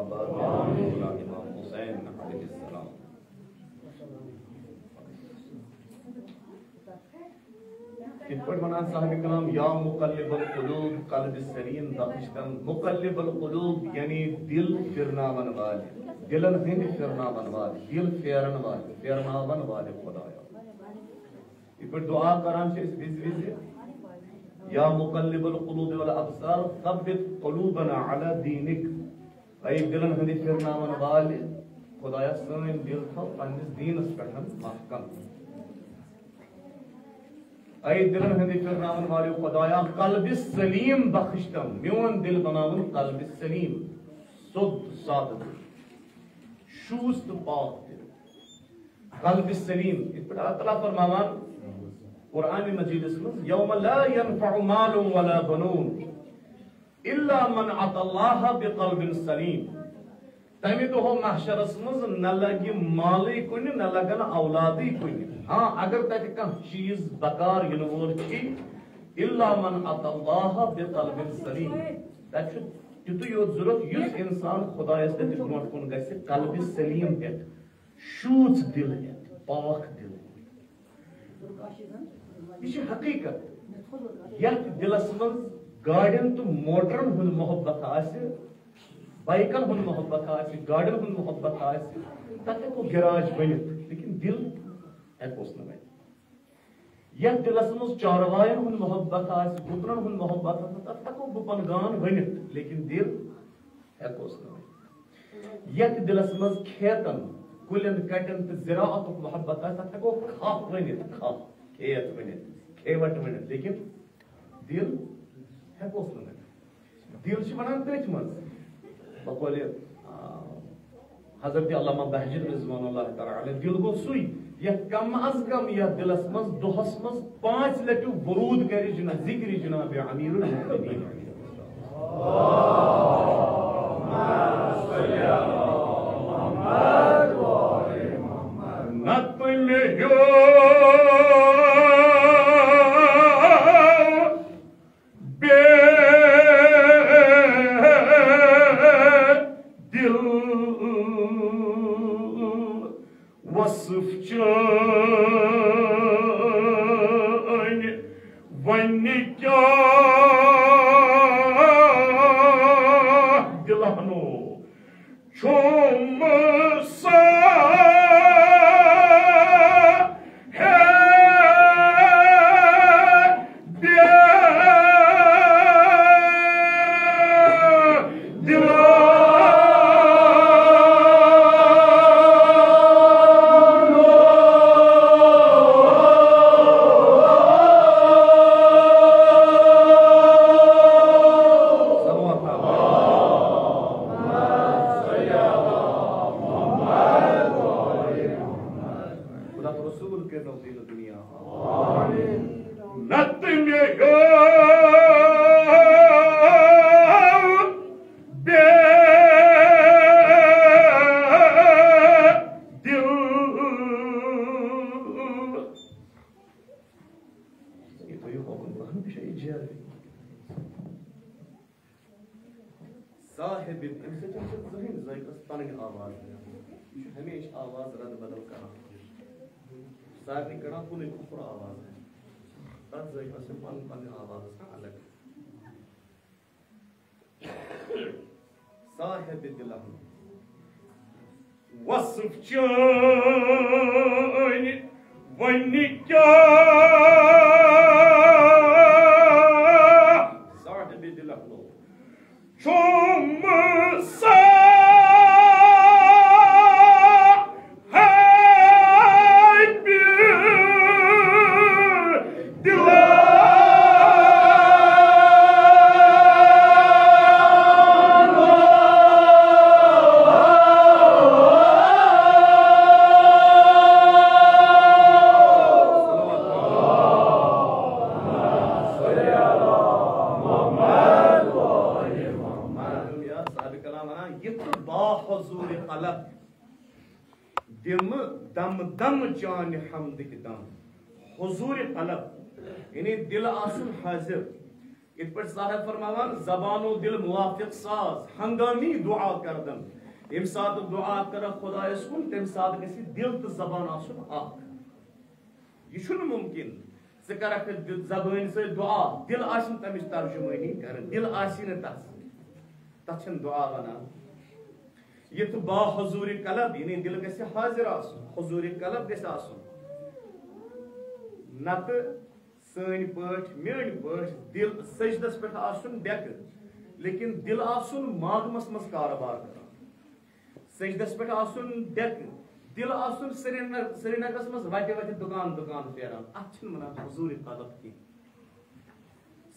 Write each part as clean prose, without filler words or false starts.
आबाद इमाम हुसैन अलैहिस्सलाम। साहिब कलाम या मुकल्लिबुल कुलूब कल्ब सलीम दखिश्तन। मुकल्लिबुल कुलूब यानी दिल फिरनावन वाले, दिलन हिंद फिरनावन वाले, दिल फेरन वाले, फेरनावन वाले खुदाया। इस पर दुआ करान से विज या मुकल्लिबुल कुलूब वल अबसार सब्बित कुलूबना अला दीनिक। ऐ दिलन हिंद फिरनावन वाले खुदाया सन दिल थो पन्निस दीनस पेठन महकम। ऐ दिलन हंदि फिरनावन वाले खुदाया कल्ब सलीम बख्शतम। म्योन दिल बनावन कल्ब सलीम, शुद्ध साद शुस्त पाक दिल, कल्ब सलीम। इस पर अल्लाह ताला फरमावन कुरान मजीद में यौम ला यनफउ मालुन वला बनून इल्ला मन अतल्लाह बिक़ल्बिन सलीम। तमे दो महशरस मज न लगे माली कुन न लगन औलादी कुन। हाँ अगर तक कह चीज बकार इन वोल इल्ला मन अतल्लाह बिक़ल्बिन सलीम। तक तितु योत जरूरत युस इंसान खुदायस तक ब्रोट कुन गसे कल्ब सलीम पे, शूच दिल पे, पाक दिल। यह हकीकत यथ दिलस मज गाड़ियन तो मोटरन हुन मोहब्बत आसे, बाइकन हुन मोहब्बत आसे, गाड़ियन हुन मोहब्बत आसे, तक को गिराज बनित, लेकिन दिल हेकोस न बनित। यथ दिलस मज चारवायन हुन मोहब्बत आसे, गुतरन हुन मोहब्बत आसे, तक को बुपन गान बनित, लेकिन दिल हेकोस न बनित। यथ दिलस मज खेतन कुलन कटन तो ज़िराअत मोहब्बत आसे, तक को खाप बनित, खाप खेत बनित, खेवट बनित, लेकिन दिल हेकोस न बनित। दिल छ बनान तथ मज बकौल हजरत अल्लामा बहजत रिज़वानुल्लाह तआला अलैह दिल गो सुई यह कम अज कम यह दिलस मज दोहस मज 5 लटि वरूद करि जना जिक्र जनाब अमीरुल मुमिनीन वसफ चान वन क्या साहिब दिल चुम सा दम चान हमद दम हुजूर तलब यानी दिल आसन हाजिर इत पे साहब फरमावान ज़बानो दिल मुवाफिक साज हंगामी दुआ करदन यम सात दुआ कर खुदायस कुन तम सात गसी दिल तो ज़बान आसुन आख यह छुन मुमकिन से करक ज़बान से दुआ दिल आसिन तमिस तर्जुमानी कर दिल आसिन तछन दुआ बना ये तो बा हुजूर कलब यानी दिल गसी हाजिर आसुन हुजूर कलब गसी आसुन नत सन पठ मेन पठ दिल सजदस पे आसुन बेक लेकिन दिल आसुन मागमस मस कारोबार कर सजदस पे आसुन बेक दिल आसुन श्रीनगरस मस वटे वटे दुकान दुकान फेरान अच्छन मना हुजूर कलब की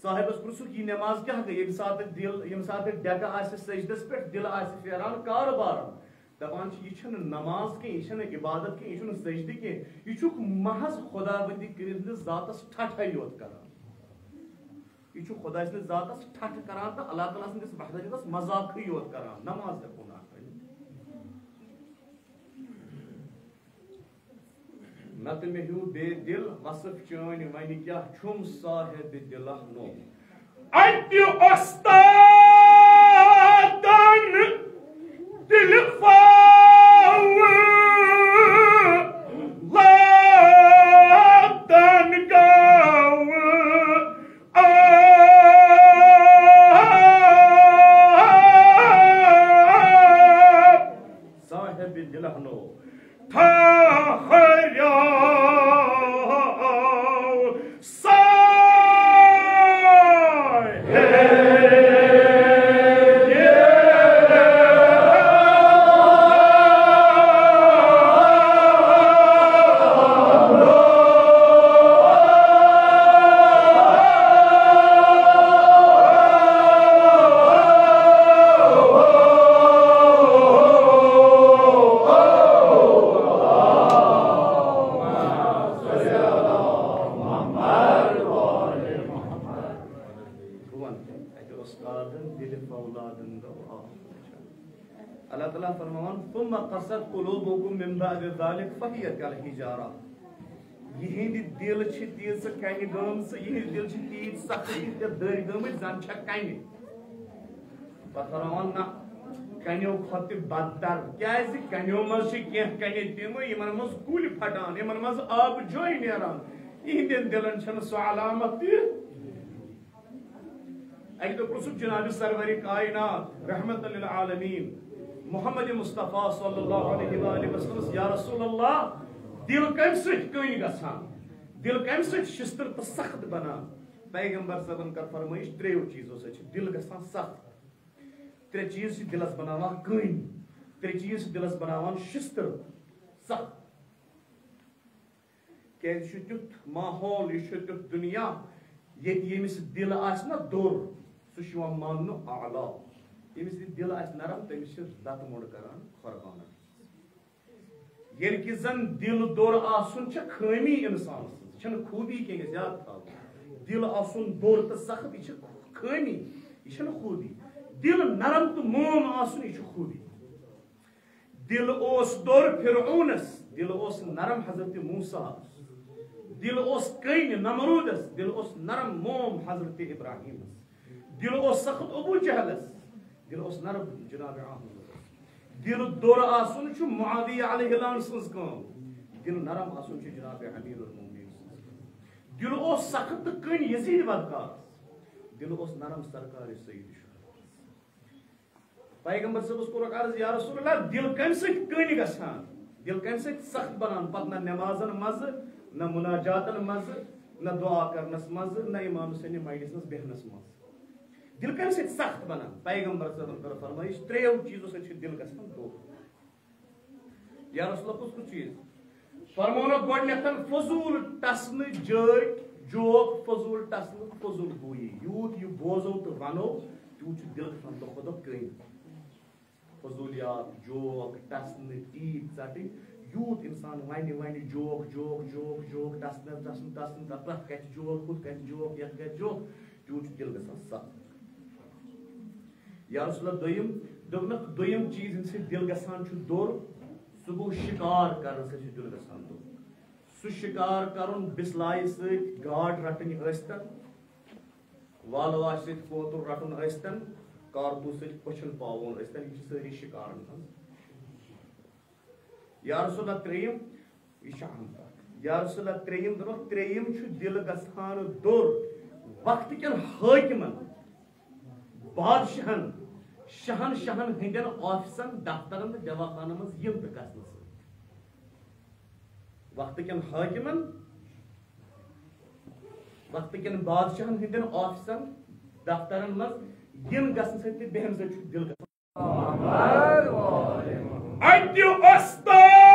साहिबस पुरसु की नमाज क्या गई यम सात बेक आस सजदस पे दिल आस फेरान कारोबार दपान यह नमाज के यह इबादत के यह सजद के यह महज खुदाबंदी कर जातस ठठ योत कर यह खुदा जातस ठठ कर तो अल्लाह ताला सस वहदत मजाक योत कर नमाज हेको नत मे हूँ बे दिल वसफ चान वन क्या छुम साहिब दिल नो अत्य ओस्तादन दिल अल्लाह ताला फरमान तुम कसद कुलूबुकुम मिन बाद ज़ालिक फहिय कल हिजारा यहिंद दिल छ तीस कनि गम से यह दिल छ तीत सख्त ते दर गम जन छ कनि फरमान ना कन्यो खत बदतर क्या कन्यो मज कह कनि तिम यमन मज कुल फटान यमन मज आब जोय नेरान यहिंद दिलन छ सो अलामत एक तो पुरसुक जनाब सरवरी कायनात रहमत लिल आलमीन मोहम्मद मुस्तफा सल्लल्लाहु अलैहि वसल्लम या रसूल अल्लाह दिल कम से कहीं गसान दिल कम से शिस्तर तो सख्त बना पैगंबर सबन कर फरमाइश त्रेयो चीजों से दिल गसान सख्त त्रे चीज से दिलस बनावान कहीं त्रे चीज से दिलस बनावान शिस्तर सख्त के शुद्ध माहौल शुद्ध दुनिया ये यमिस दिल आसना दूर सुशवा मानो आला यमिस दिल आस नरम तमिस लत मोड़ करान खरबान कि जन दिल दोर आसुन छ खामी इंसान छन खूबी के याद था दिल आसुन दोर तो सख्त यह खामी यह खूबी दिल नरम तो मोम आसुन यह खूबी दिल ओस दोर फिरौनस दिल ओस नरम हजरत मूसा दिल ओस कईन नमरूदस दिल ओस नरम मोम हजरत इब्राहिम दिल ओस सख्त अबू जहलस दिल ओस नरम जनाब दिल दोर आसुन छु मुआविया अलैहिस्सलाम सज काम दिल नरम आसुन छु जनाब अमीरुल मोमिनीन दिल ओस सख्त कईन यजीद वकास दिल ओस नरम सरकार सईद पैगंबर सबस को अर्ज या रसूल अल्लाह दिल कम से कईन गसान दिल कम से सख्त बनान पत न नमाजन मज न मुनाजातन मज न दुआ करनस मज न इमाम हुसैन माइलिस बेहनस मज दिल कम से सख्त बना पैगंबर सल्लल्लाहु अलैहि वसल्लम फरमाइश त्रेयो चीजों से दिल गसन दो या रसूल कुछ चीज फरमानो गोडनेथन फजूल टसन जट जोक फजूल टसन फजूल गोई यूत यु बोजो तो वनो तूच दिल गसन तो खुद कई फजूलियात जोक टसन टीट चटी यूत इंसान वानी वानी जोक जोक जोक जोक टसन टसन टसन तत कत जोक खुद कत जोक यत कत जोक तूच दिल गसन सख्त या रसूल दोयम दोगन दोयम चीज इनसे दिल गसान छु दोर सुबह शिकार करन से दिल गसान दो सु शिकार करन बिस्लाय से गाड रटन हस्तन वालवा कोतुर रटन स्तन कारतू सचन पावन स्तन यह सारी शिकारन या रसूलल्लाह त्रेयम यह या रसूलल्लाह त्रेयम दो त्रेयम दिल गसान दुर वक्त कन हाकिमन बादशाहन शहन शहन हंदन ऑफिसन दफ्तरन दवाखान मज यम तो गसन वक्त कन हाकिमन वक्त कन बादशाहन हंदन ऑफिसन दफ्तरन मज यम गसन सत बेहम से दिल गसन अद्यु अस्तादन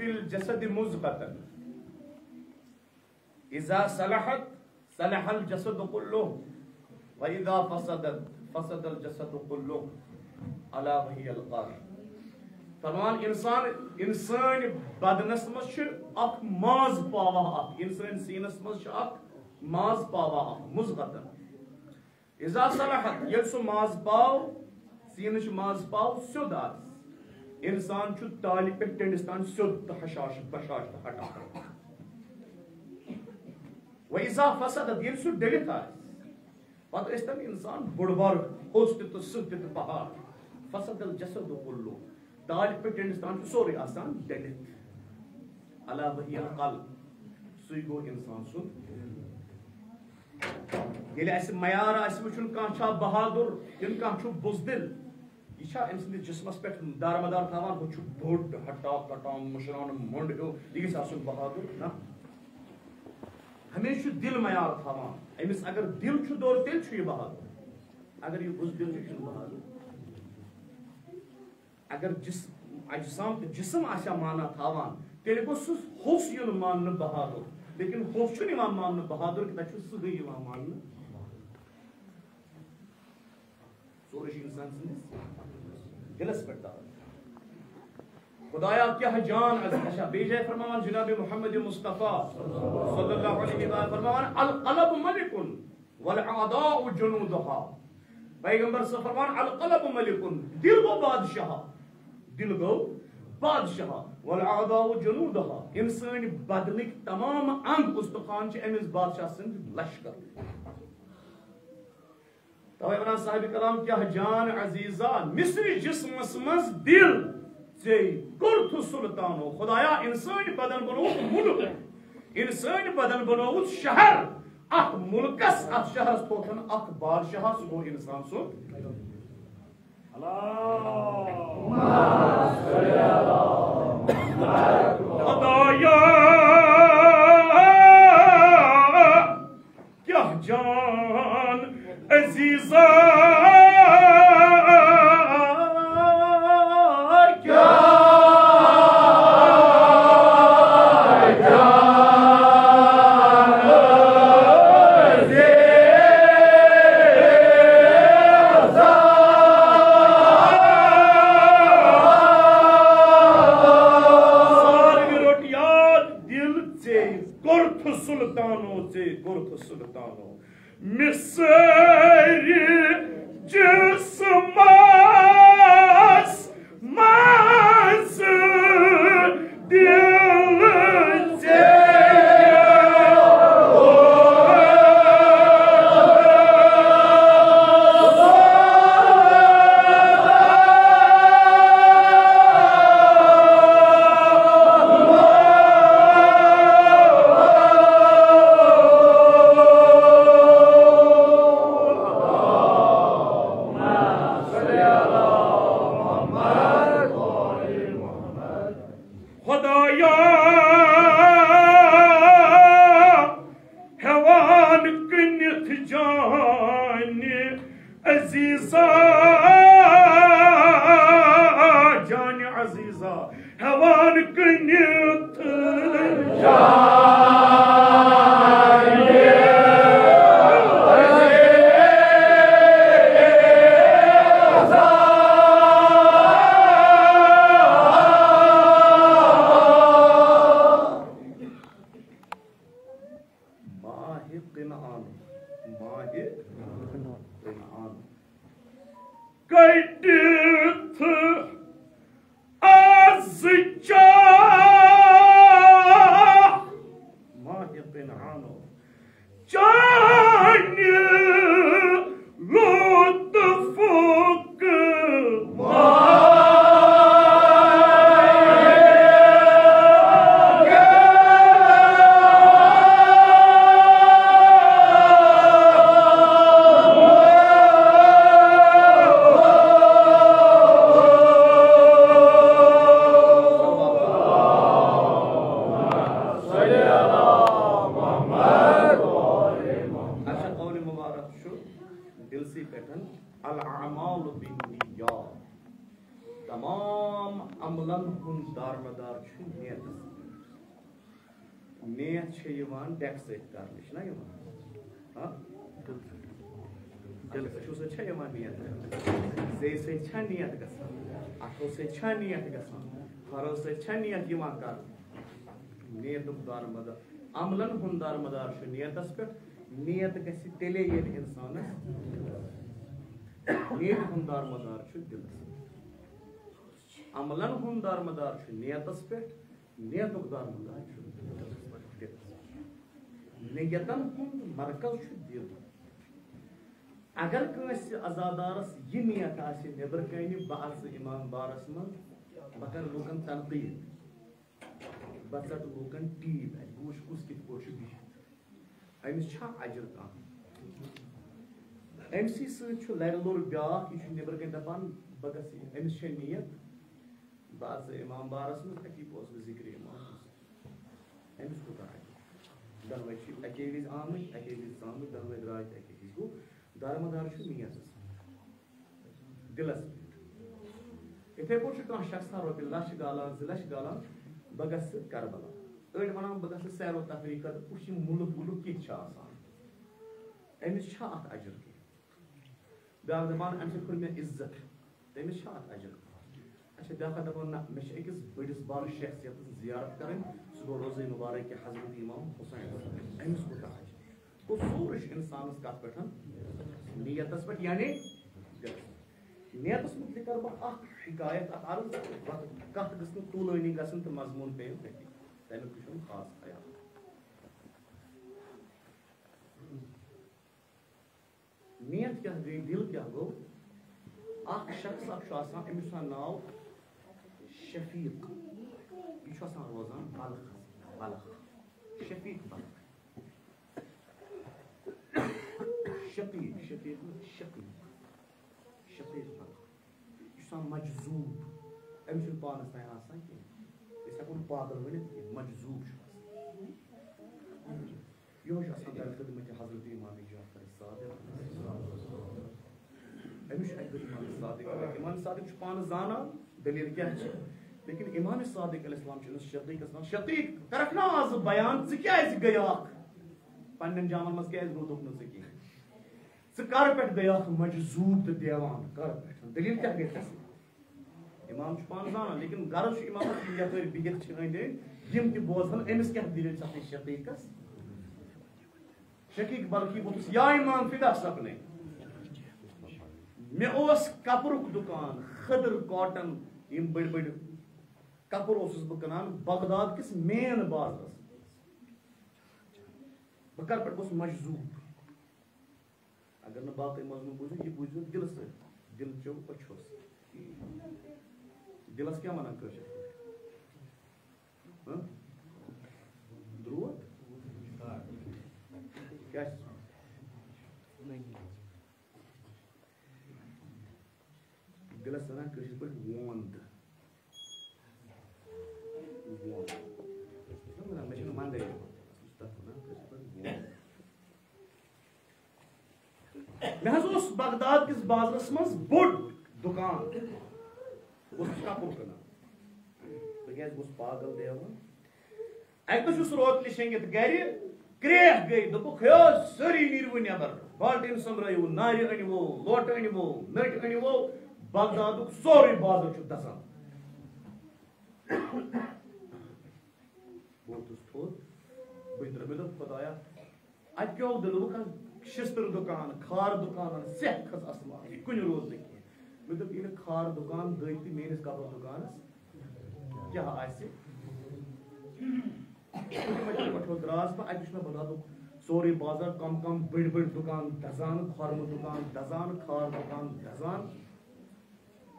दिल जसद मुज़ग़तन इज़ा सलहत सलहल जसद कुल्लुह व इज़ा फसदत फसदल जसद कुल्लुह अला वहियल क़ल्ब। फरमान इंसान बदनस मज अख माज पावा अख इंसान सीनस मज अख माज पावा अख मुज़ग़तन इज़ा सलहत ये सु माज पाव सीनच माज पाव सुद आस इंसान तालि पे टेंडिस तान सुद तो हशाश बशाश तो हटा वैसा फसद ये सु डलित पत तम इंसान बोड़ बार होस तो सह तो पहाड़ फसदल जसद कुल्लु दाल पे इंसान सोरे आसान डलित अला वही कल सुई गो इंसान सुन ये मयार वुन कह बहादुर किन कह बुजदिल यह अमस जिसमस पे दारमदार थवान वो बोड़ हटा कटा मुशरान मुंड हो यह गई बहादुर ना हमें दिल मयार थवान अमिस अगर दिल दौर तेल यह बहादुर अगर यह बुजदिल बहादुर अगर अजसाम जिसम आशा माना थवान तेल गो होस युन मान बहादुर लेकिन होश मान बहादुर कि तक सही मान सोरे इंसान दिलस पे खुदाया क्या जान अच्छा बेजे फरमान जनाब मोहम्मद मुस्तफा सल्लल्लाहु अलैहि वसल्लम फरमान अल क़ल्ब मलिकुन वल अदाउ जुनूदहा पैगंबर से फरमान अल क़ल्ब मलिकुन दिल गो बादशाह दिल गो बादशाह वल अदाउ जुनूदहा इंसान बदनिक तमाम अंग उस्तखान अमिस बादशाह सिंध लश्कर तवे वनान साहिब कलाम क्या जान अजीजा मिस्री जिस्मस मज दिल से कुर्थ सुल्तानो खुदाया इंसान बदन बनोत मुल्क इंसान बदन बनोत शहर अख मुल्कस अख शहर थोथन अख बादशाह सो इंसान सो खुदाया क्या जान अजीजा तमाम अमलन हुन दारमदार नियत नियत डेक से करना नियत जे से नियत अथो से नियत फरो से नियत कर नियत दारमदार अमलन हुन दारमदार नियतस पे नियत गसी तेले ये इंसान नियत हुन दारमदार दिल अमलन हुन दारमदार नियतस पे नियत दारमदार नियतन हुन मरकज दिल अगर कंस अजादारस यह नियत आसे नेबर कन बह इमाम बारस मज बह कर लूकन तनकीद बह चट लूकन टीप बह कुस कित पे बिहित अमिस अजर कह अमसी सर लर लोर ब्या यह नेबर कन दपान बह अमिस नियत बह इमाम बारस मज अकी पोस जिक्र इमाम अमिस कोता दनवे अके विज आमत अके विज सामत दनवे द्राय अके विज गो दारमदार नियत दिलस इथे पे कह शख्स रोपे लच गालान 2 लक्ष गालान बह ग करबला अड़ वन बह ग सैरो तफरी कर वुच मुल्क वुल्क कित अमिस अत अजर ब्या दपान अम सो मे इज्जत तमिस अत अजर अच्छा ब्या दपान ना मे अकिस बड़िस बार शख्सियत जियारत कर सह गो रोज़े मुबारक के हजरत इमाम हुसैन अमिस कोता अजर गो सूर इंसानस कत पे नियतस पे यानी नियतस मुतलिक कर बह शिकायत अर्ज कत गस तूलानी गसन तो मजमून पे तमिक खास ख्याल नियत क्या गई दिल क्या गो शख्स अमिस नाव शफीक यह रोजान बलख शफीक बलख शफीक शफीक शफीक शफीक बलख यह मजजूब अमिस पानस तान आसान कह हेको पागल वन मजजूब यह दर खिदमत हजरत इमाम जाफर सादिक अमिस इमाम सादिक इमाम सादिक पान जाना दलील क्या लेकिन इमाम सादिक अलैहिस्सलाम शकीक शकीक करक ना आज बयान क्या गया पन्न जामन मज क्या रोदुक न ज कर पे गया मजजूब तो देवान कर पे दलील क्या गई इमाम पान जाना लेकिन गर्ज इमाम यपर बिहित अंद बोजन अमिस क्या दलील शकीकस शकीक बल्कि बोस या इमाम फिदा सपने मे कपरुक दुकान खदर कॉटन यम बड़ बड़ कपुर बह कनान बगदाद किस मेन बाजारस बह कर पे गोस मजजूब अगर न बाकी मजमून बूझो यह बूझो दिल से दिल चो अच्छोस दिलस क्या वनान द्रोत क्या दिलस वनान पे वोंद मे बगदाद किस बाजारस मज बोड़ दुकान कपुर कनान बह पागल देवान अकस रोत शंगित गर क्रेह गई दोपुक सारी नीरव नबर बाल्टीन संभ्रो नार अनवो लोट अनवो नट अनवो बगदाद सोरे बाजार दसान खुदाया अो दिल शिस्तर दुकान खार दुकान सेह खस असमान कुन रोज मे दोप यह खार दुकान दत मेस कपड़ दुकान क्या द्रास बह अत बगदाद सोरे बाजार कम कम बड़ बड़ दुकान दजान खरम दुकान दजान खार दुकान दजान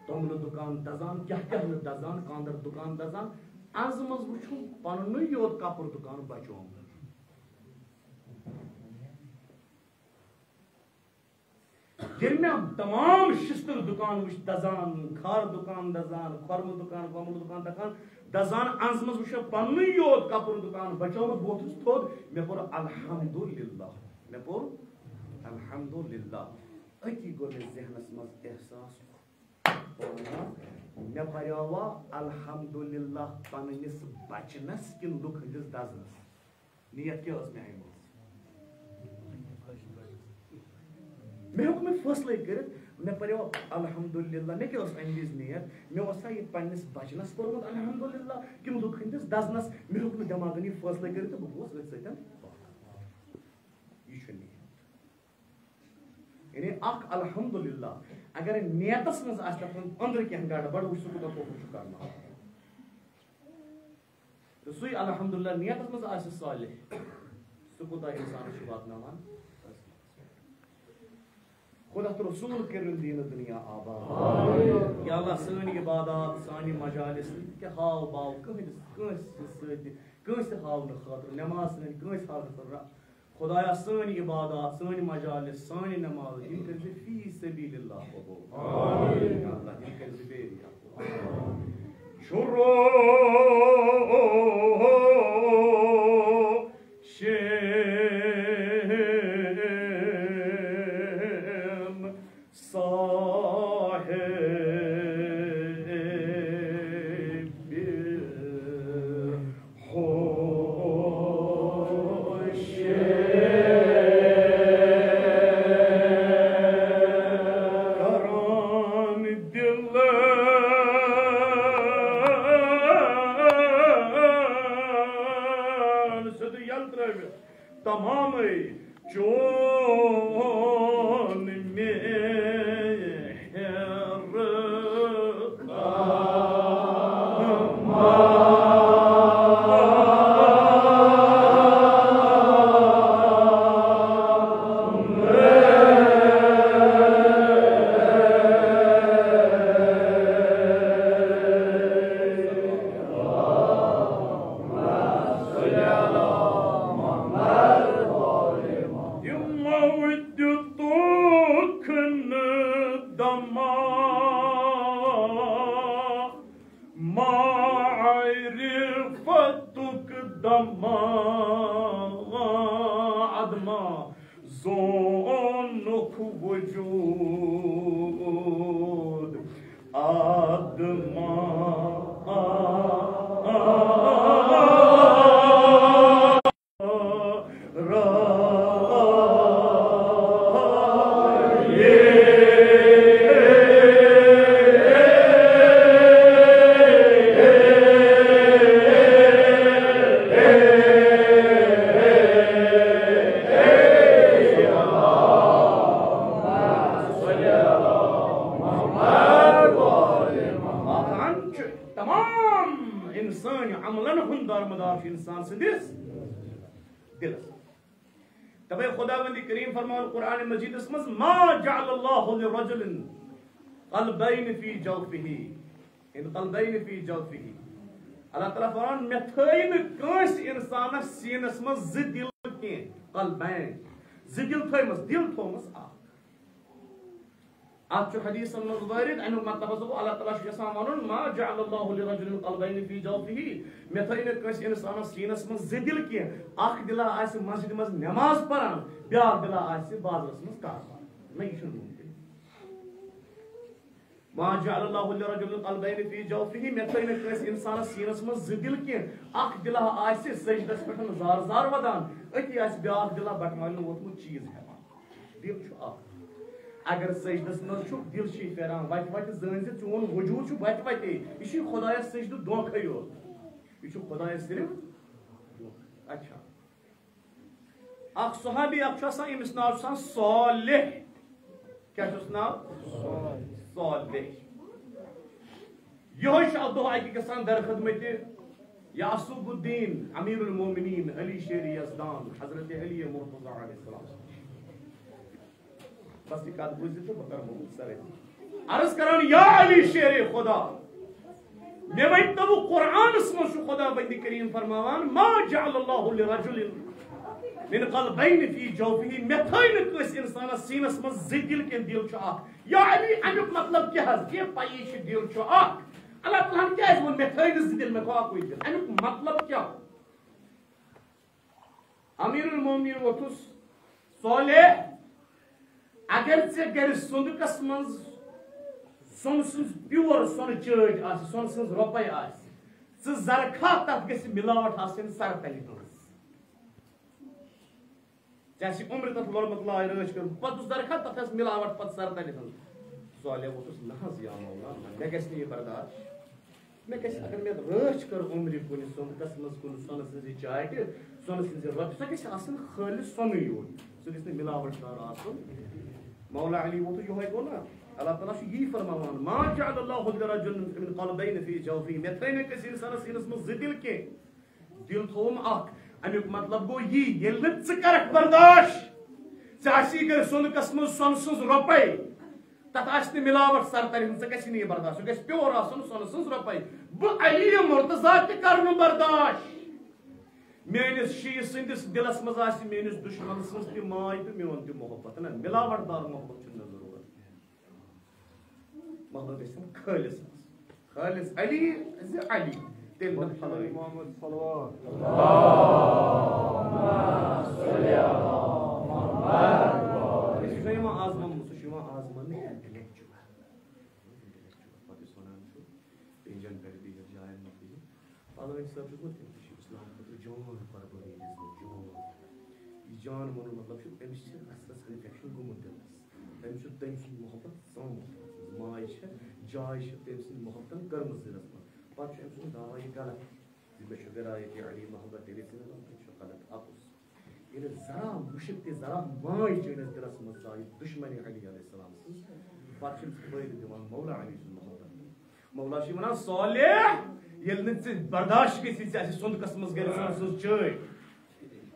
तोमल दुकान दजान क्या क्या दजान कांदर दुकान दजान आज मज वो पन योत कपुर दुकान बचोम तमाम शिस्तर दुकान वो दजान खार दुकान दजान खरम दुकान कमल दुकान दजान आज मज वो पन योत कपुर दुकान बचोम बहुत थोद मे पोर अल्हम्दुलिल्लाह मे पोर अल्हम्दुलिल्लाह अति गो मे जहनस मज एहसास मे पर्यावा अल्हम्दुलिल्लाह पन्निस बचनस किन लुक हंदिस दजनस नियत क्या मे आई मे हेक मे फैसले कर मे पर्यावा अल्हम्दुलिल्लाह मे क्या अम विज नियत मे यह पन्निस बचनस पोर्मुत अल्हम्दुलिल्लाह किन लुक हंदिस दजनस मे हेक मे दिमागन यह फैसले कर बह गोस अथ सतन यह यानी अल्हम्दुलिल्लाह अगर नियतस मज अंदर क्या गड़बड़ वो कर तो सु अल्हम्दुलिल्लाह नियतस मज सालिह सह कोता इंसान वातान खुदा तो रसूल कर दीन दुनिया आबाद या अल्लाह सानी इबादत सानी मजालिस के हाव बाव कंस हाव खातर नमाज सन कंस हाव खातर खुदाया सानी इबादत सानी मजालिस सानी नमाज इन कर फी सबीलिल्लाह कबूल आमीन या अल्लाह इन कर बेरिया शुरू तमाम चोन अल्लाह ताला फरमान मे थई न कंस इंसानस सीनस मज ज दिल के कल्बैन ज दिल थईमस दिल थोमस आज हदीस मज वारिद अनु मतलब अल्लाह ताला यसान वनुन मा जअलल्लाहु लिरजुलिन कल्बैन फी जौफिही मे थई न कंस इंसानस सीनस मज ज दिल के अख दिला आस मस्जिद मज नमाज पढ़ान ब्या दिला आस बाजारस मज कारबार नहीं शुरू मा जअलल्लाहु लिरजुलिन कल्बैन फी जौफिही मे थई न कंस इंसानस सीनस मज ज दिल के अख दिला आस सजदस पेटन जार जार वदान अति आस ब्या दिला बटमाल वोतमुत चीज हेवान दिल छु अख अगर सजदस मज छु दिल छी फेरान वत वत जन से चोन वजूद छु वत वत यह खुदायस सजद दोखै यो यह खुदायस सिर्फ अच्छा अख सहाबी अख इमिस नाव सालिह क्या नाव सालिह यह गसान दर खदमत यासुबुद्दीन अमीरुल मोमिनीन अली शेर यज़दान हजरत अली मुर्तज़ा अलैहिस्सलाम बस ये कद बुझ तो बकर बहुत सारे अर्ज करान या अली शेर खुदा मे वै तब कुरान में खुदा बंदी करीम फरमावान मा जअलल्लाहु लिरजुलिन मिन क़ल्बैन फी जौफिही मे थैन कस इंसान सीनस मज दिल के दिल छ अख या अली अमुक मतलब क्या है के पाई छ दिल छ अख अल्लाह ताला क्या है वो मे थैन दिल में को कोई दिल अमुक मतलब क्या अमीरुल मोमिनीन वतुस सोले अगर से गर सुंदकस मज सोन सुन प्योर सोन चर्ज आस सोन सुन रुपये आस स जरखा तथ गस मिलावट आसन सर तली जैसे उम्र तथ लोलमत लाय रच कर पत जरखा तथ मिलावट पत सर तली सोले वो तुस नहज या मौला मे गस नहीं बर्दाश्त मे गस अगर मे रच कर उम्र कुन सुंदकस मज कुन सोन सुन चाट सोन सुन रुपये स गस आसन खाली सोन योन स गस मिलावट दार आसन मौला अली वो तो यो है ना अल्लाह ताला यही फरमावान मा जअलल्लाहु लिरजुलिन मिन क़ल्बैन फी जौफिही मे थैन कस इंसान सीनस मज दिल के दिल थोम अख अमुक मतलब गो यी येल च करक बर्दाश्त चासी कर सोन कसम सोन सज रुपये तथ मिलावट सरतर गे बर्दाश्त सह प्योर सोन सज रुपये बह अली मुर्तजा कर बर्दाश्त मेनिस शी सदिस दिलस मज मेनिस दुश्मन सज माय तो मोन तह मोहब्बत ना मिलावटदार मोहब्बत जरूरत मोहब्बत खालिस खालिस अली अली तेल मोहम्मद आजमन आजमन इंजन कर दी जाए सब इस्लाम जान वो मतलब अमस इन्फेक्शन गोमुत दिलस तम मोहब्बत सान माय जाय तम मोहब्बत कर्म दिलस पे अम दावा यह गलत मे गरायत अली मोहब्बत गलत अपुस ये जरा मुशिक जरा माय दिलस मज आय दुश्मन अली अलैहिस्सलाम पे फायदे दिवान मौला अली मोहब्बत मौला वन सालिह ये बर्दाश्त गि सोन कसमस गर चाय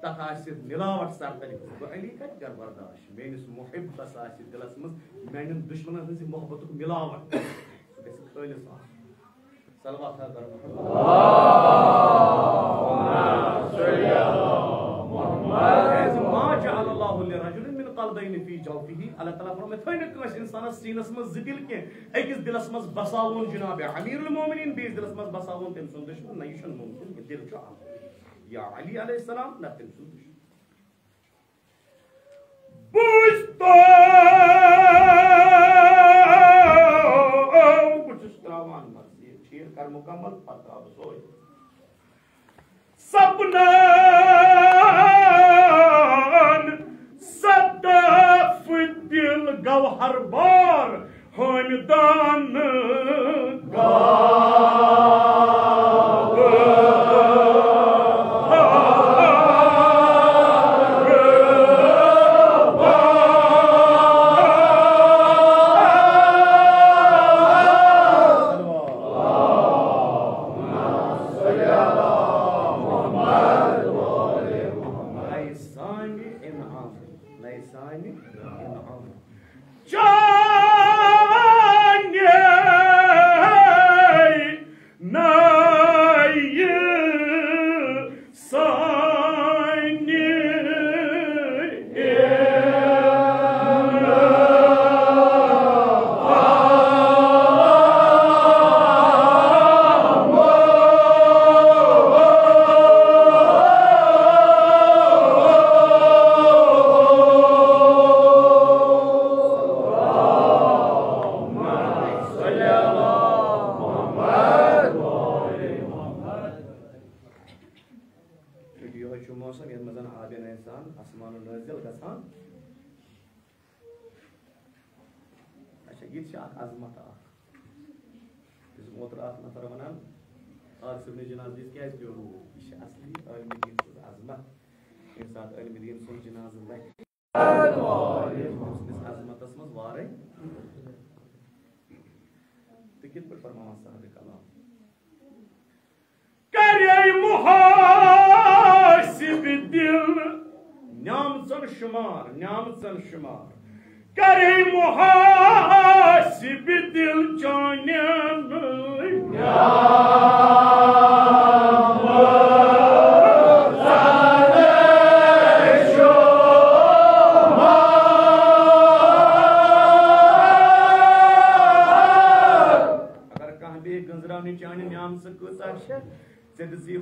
तथ मिलावट सरतर बह अली कत कर बर्दाश्त मेनिस मुहिब्बस दिलस मज मान दुश्मन हज मोहब्बत मिलावट खालिस सलवात अल्लाह ताला फरमाए थो इंसानस सीनस मज ज दिल कह अकिस दिलस मज बसावन जनाब अमीरुल मोमिनीन बेस दिलस मज बसावन तम सुन दुश्मन न यह मुमकिन यह दिल या अली अलैहिस्सलाम न तम सुन दुश्मन शीर कर मुकम्मल पता सोच सपना सदफ दिल गौहर बार हमदान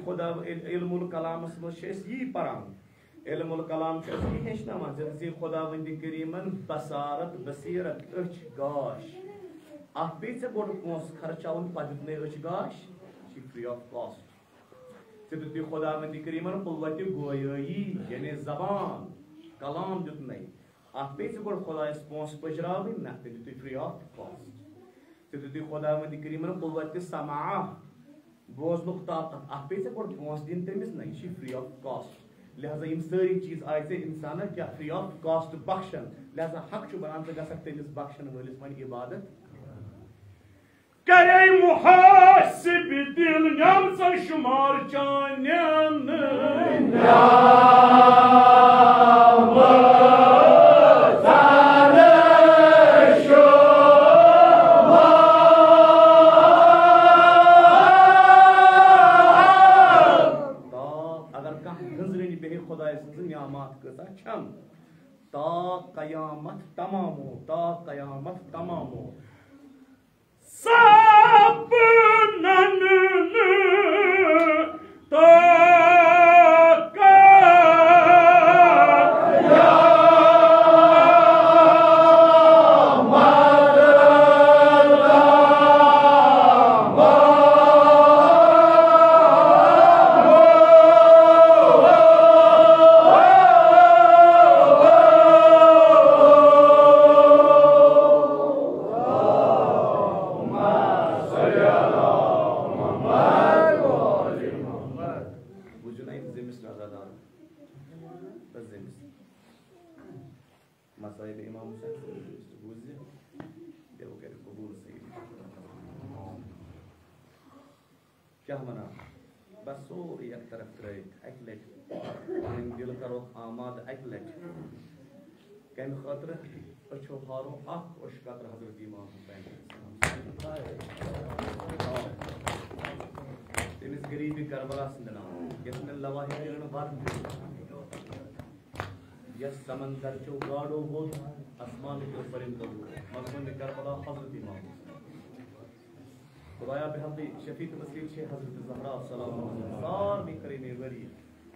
खुदा इल्मुल कलाम यी पान इल्मुल कलाम हेचनान खुदावंदी करीमन बसारत बसीरत अच गाश अत पे गोड़ पोस खर्चावन पे अच गाश फ्री ऑफ कॉस्ट दित खुदावंदी करीमन कुव्वत गोयई यानी जबान कलाम दित अत पे गोड़ खुदायस पोस पचरावन ना दित फ्री ऑफ कॉस्ट दित खुदावंदी करीमन कुव्वत समा बोजनुक ताकत अत पे गोड़ पोस दिन तमिस ना यह फ्री ऑफ कॉस्ट लिहाजा यम सारी चीज आए इंसान क्या फ्री ऑफ कॉस्ट बख्शन लिहाजा हक बनान तमिस बख्शन वलिस वन इबादत करे मुहासिब दिल नाम शुमार चान्यान गंजरनी बेह खुदा नियामत कसा छम ता कयामत तमामो सपनन तो क्या मना बस सोरी एक तरफ त्रेक एक लट दिल करो आमाद एक लट कम खतर अच्छो हारो अख ओश कतर हजरत इमाम हुसैन तमिस गरीबी करबला संदना यसन लवाहिर बात यस समंदर चो गाड़ो हो आसमान के परिंदो मजमून करबला हजरत इमाम खुदाया बेहदी शफीक वसील छे हजरत ज़हरा सलाम सार में करीने वरी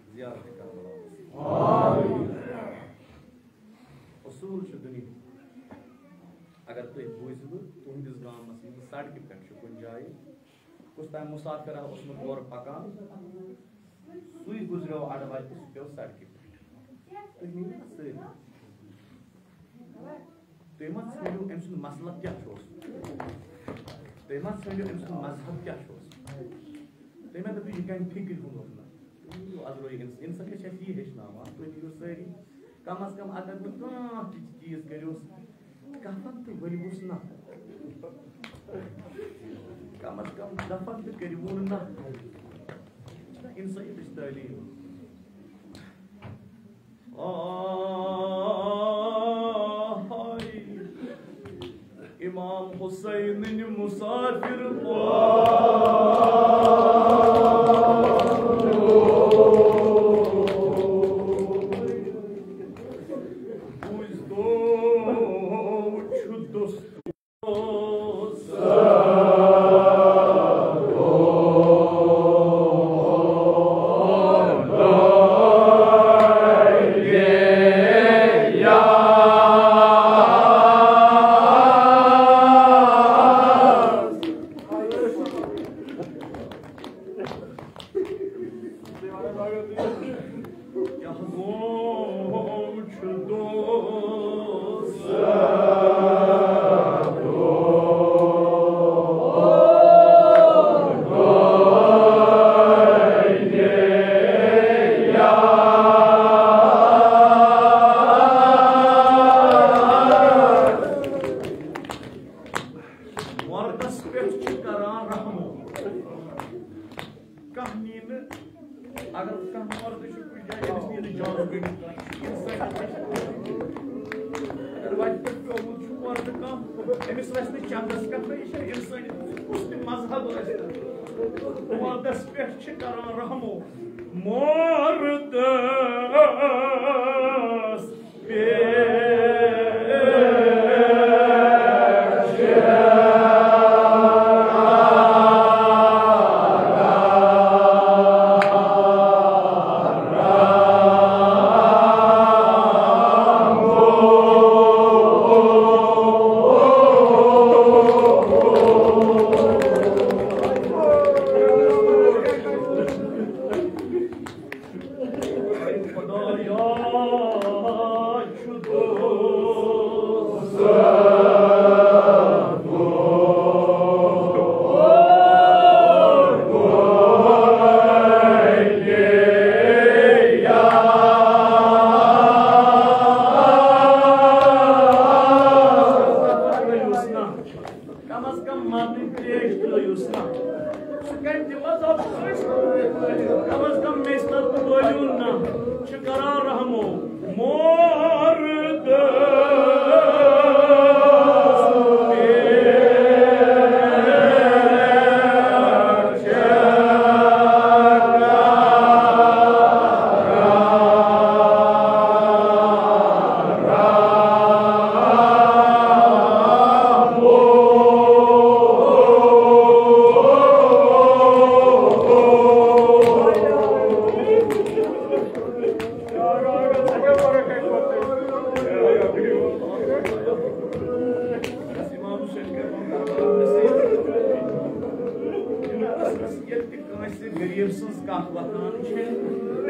ज़ियारत करबला आमीन उसूल छ दुनिया अगर तुम बोझब तुहदिस गामस में सड़क पे कुन जाए कुछ टाइम मुसाफिर उसमें और पकान सुई गुजरो अड़वा पे सड़क पे तुम मत षो अम सुंद मसला क्या तुम मत षो अम सुंद मजहब क्या तुम मत दपो यह कम फिक्र हुन अदरो इंसान ये हेचनावान तुम नीरो सारी कम अज कम अगर तुम कह चीज करो कफन तो वरिवुस ना कम अज कम दफन तो करिवुन ना इंसान तालीम इमाम हुसैन मुसाफिर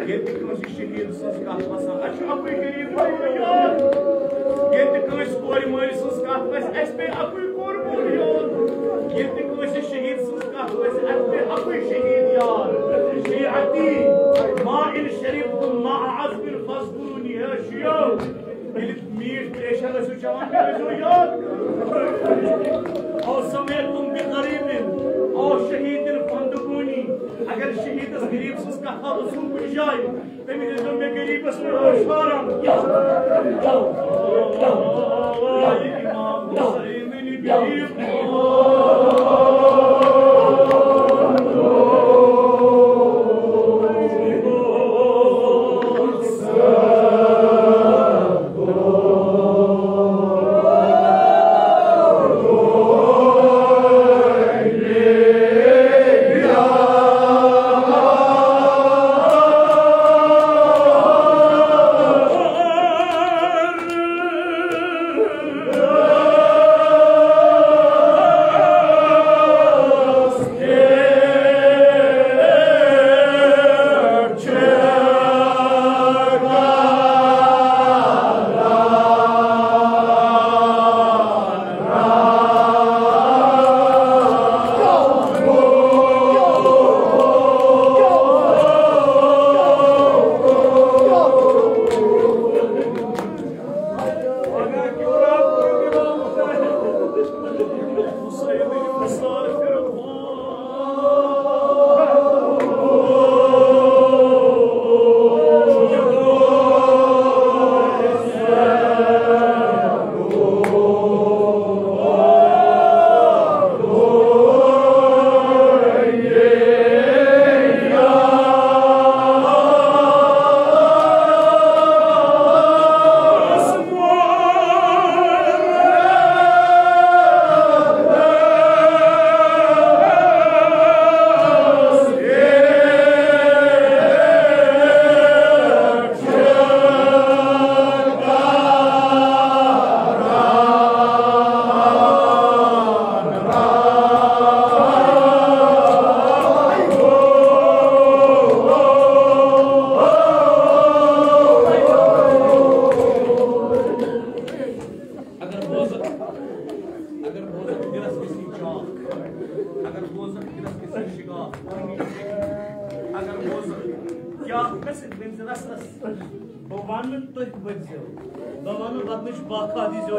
शहीद सज कत वसान अकुई गरीब याद ये कोर मल सज कत पे अकुई कोर मोल याद ये शहीद सज कत पे अकुई शहीद याद शियाती मा इन शरीफ मा अज़बिन फज़कुरूनी है शियो मीठ प्रेशर चवान याद और समेत तुम भी गरीबिन और शहीद फंदगूनी अगर शहीद गरीब सज कत रसूल कुछ जाए तमी जो मैं गरीबस में होशारम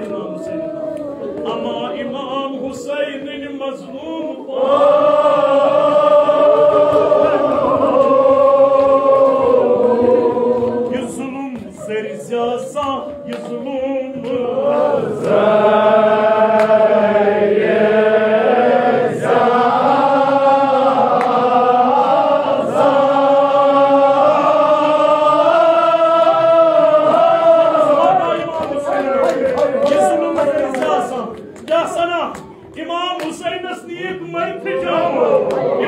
इमाम हुसैन गरीब इमाम हुसैन मज़लूम ये जुल्म ज़ेर ज़ियासा ये जुल्म इमाम हुसैन नस्नीक मैं फिजाऊं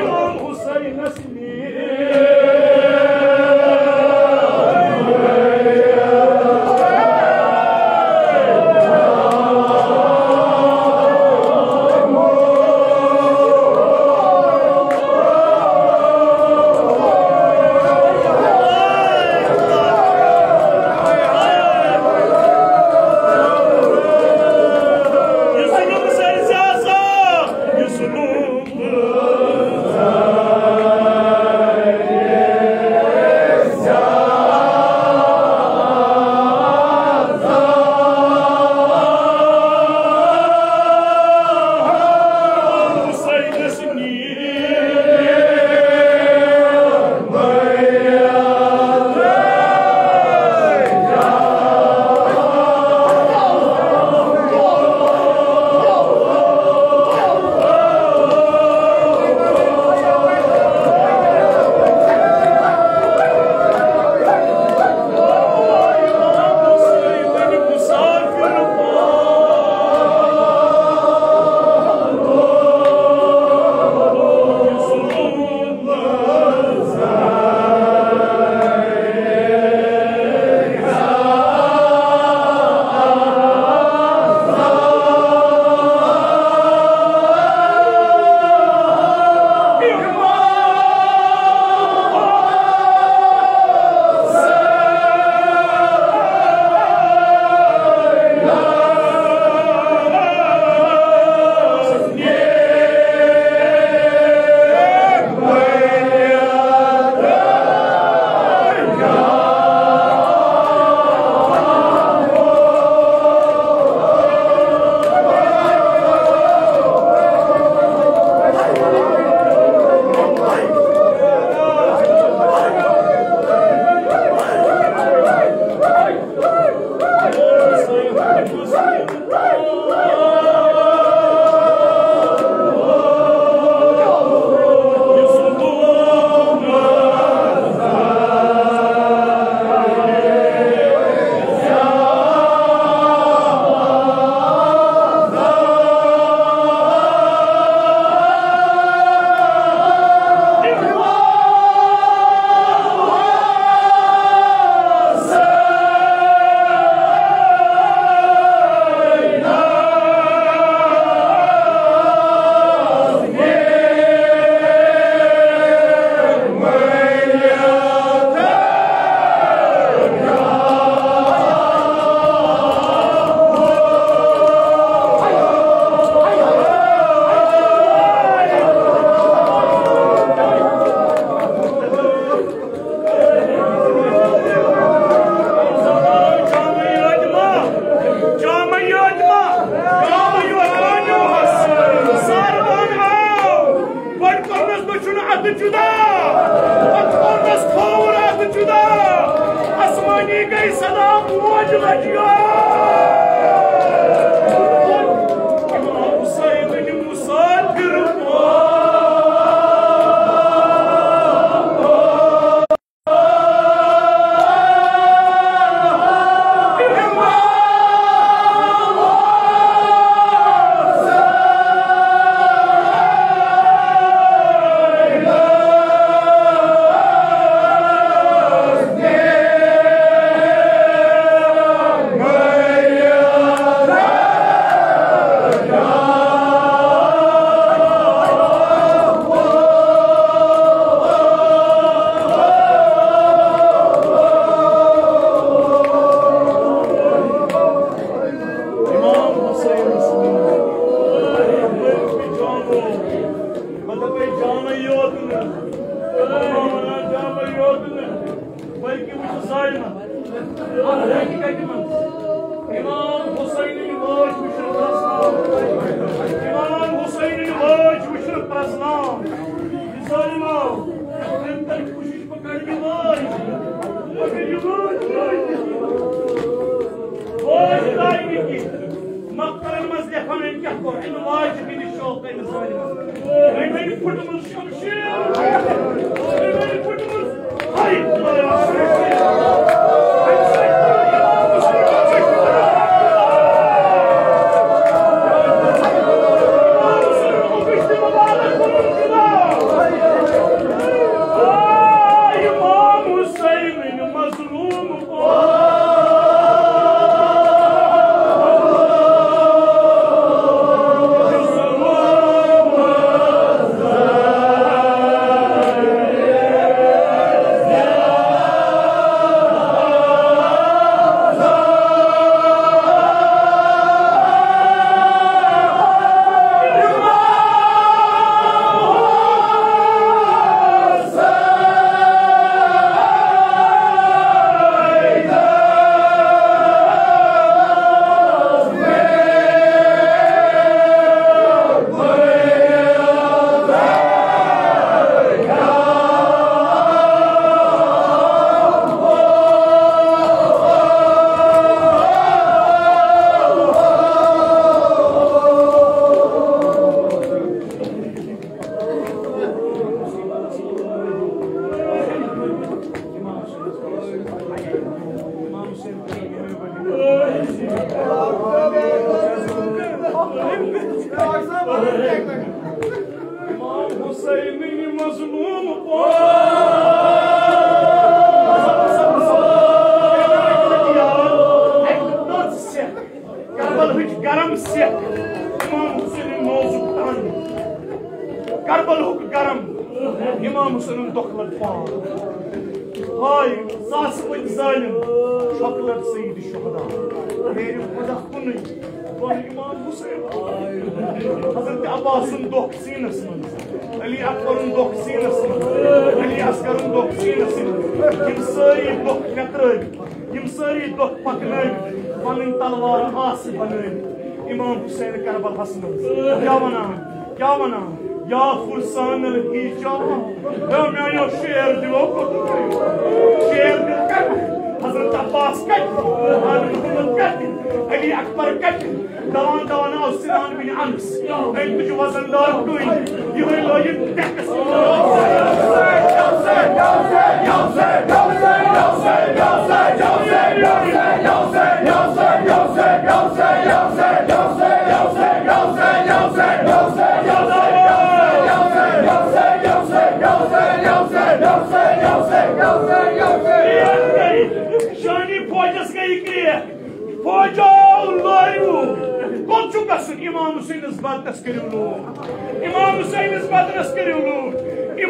गई सदा मौज लगियो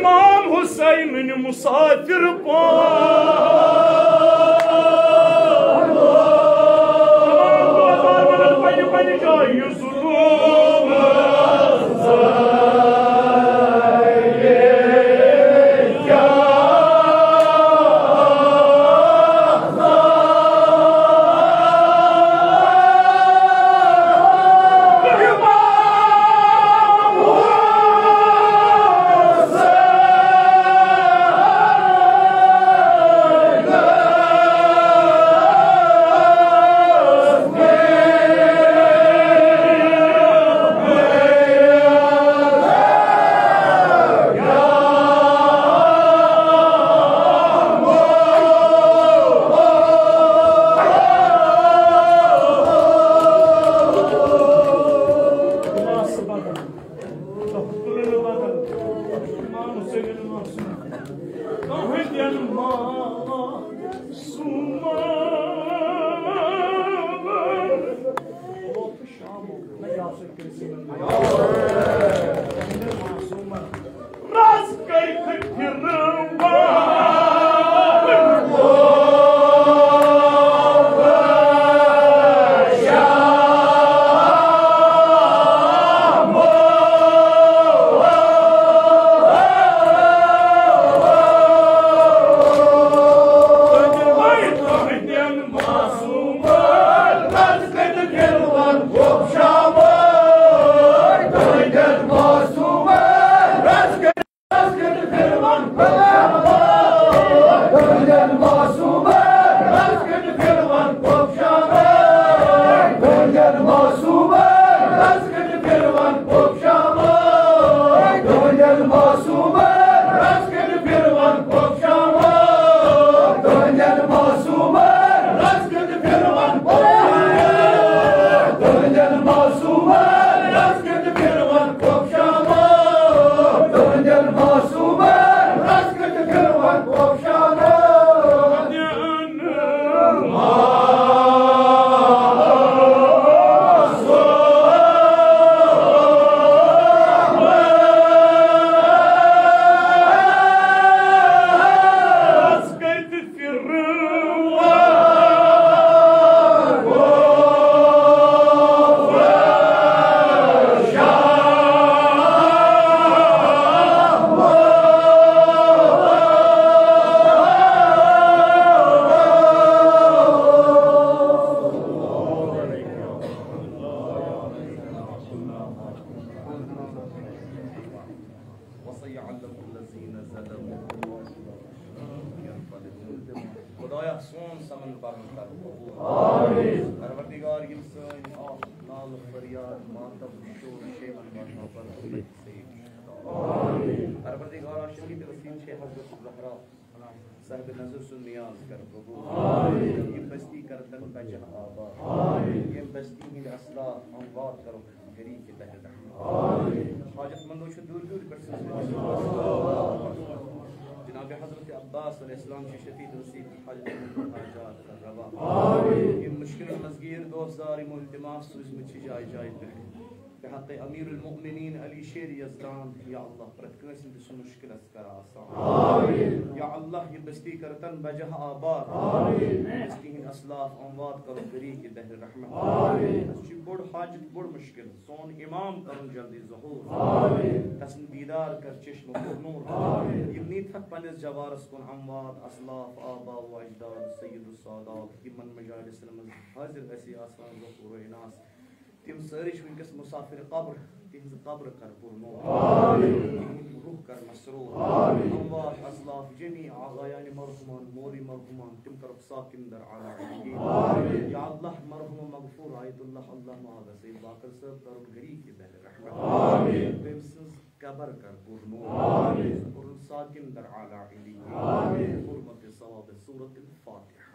इमाम हुसैन मुसाफिर वजह सोन समन बरन कर कबूल। परवरदिगार यिम सन आह नाल फरियाद मातम शोर शेवन वरना पर से परवरदिगार शहीद वसीम शेख हजरत ज़हरा साहिब नजर सुन नियाज कर कबूल। यिम बस्ती कर तन बजह आबाद यिम बस्ती हिंद असला अमवात करो गरीब के तहत हाजतमंदों से दूर दूर पर जनाब हजरत अब्बास अलैहिस्सलाम की शफीद नसीब हाजतमंदों हाजात कर रवा यिम मुश्किल मज़गीर 2000 मुल्तिमास सुज़म छी जाय जाय तक हक़ अमीरुल मुमिनीन अली शेर यज़दान या अल्लाह प्रत कंस इंद मुश्किल कर आसान या अल्लाह ये बस्ती करतन बजह आबाद बस्ती हिंद असलाफ अमवात करो गरीब के दहर रहमत अच्छी बोड़ हाजत बोड़ मुश्किल सोन इमाम करो जल्दी ज़हूर तसन दीदार कर चश्म नूर ये नीत हक पनिस जवारस कुन अमवात असलाफ आबा व अजदाद सय्यदुस सादात यमन मजालिस नमज हाजिर गसी आसान ज़हूर इनास तिम सारिश विनकस मुसाफिर कब्र तिहज कब्र कर पुरनूर रूह कर मसरूर अमवात असलाफ जमी आगायान मरहुमान मोरी मरहुमान तिम कर साकिन दर आला या अल्लाह मरहुम मगफूर आयतुल्लाह अल्लाह मादा सैयद बाकर सब कर गरीब के दर रहमत आमीन तिमस कब्र कर पुरनूर और साकिन दर आला आमीन हुर्मत सवाब सूरत अल फातिहा।